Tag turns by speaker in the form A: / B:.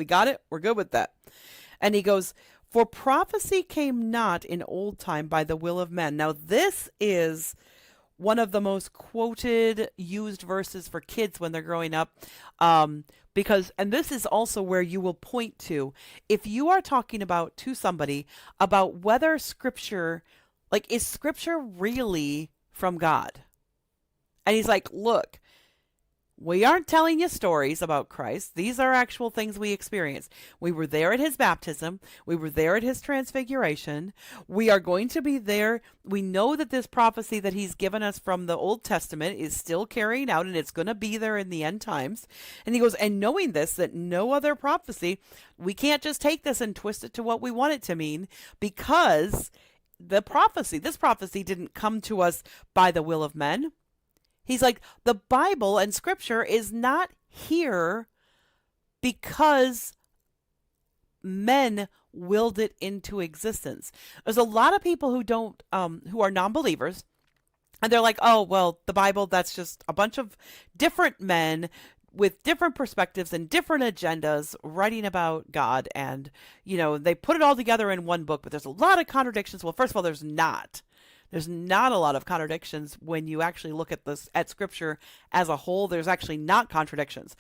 A: We got it? We're good with that. And he goes, for prophecy came not in old time by the will of men. Now, this is one of the most quoted, used verses for kids when they're growing up. Because, and this is also where you will point to, if you are talking about to somebody about whether scripture, like, is scripture really from God? And he's like, look, we aren't telling you stories about Christ. These are actual things we experienced. We were there at his baptism. We were there at his transfiguration. We are going to be there. We know that this prophecy that he's given us from the Old Testament is still carrying out, and it's going to be there in the end times. And he goes, and knowing this, that no other prophecy, we can't just take this and twist it to what we want it to mean, because this prophecy didn't come to us by the will of men. He's like, the Bible and scripture is not here because men willed it into existence. There's a lot of people who are non-believers, and they're like, oh, well, the Bible, that's just a bunch of different men with different perspectives and different agendas writing about God. And, they put it all together in one book, but there's a lot of contradictions. Well, first of all, there's not. There's not a lot of contradictions when you actually look at scripture as a whole. There's actually not contradictions.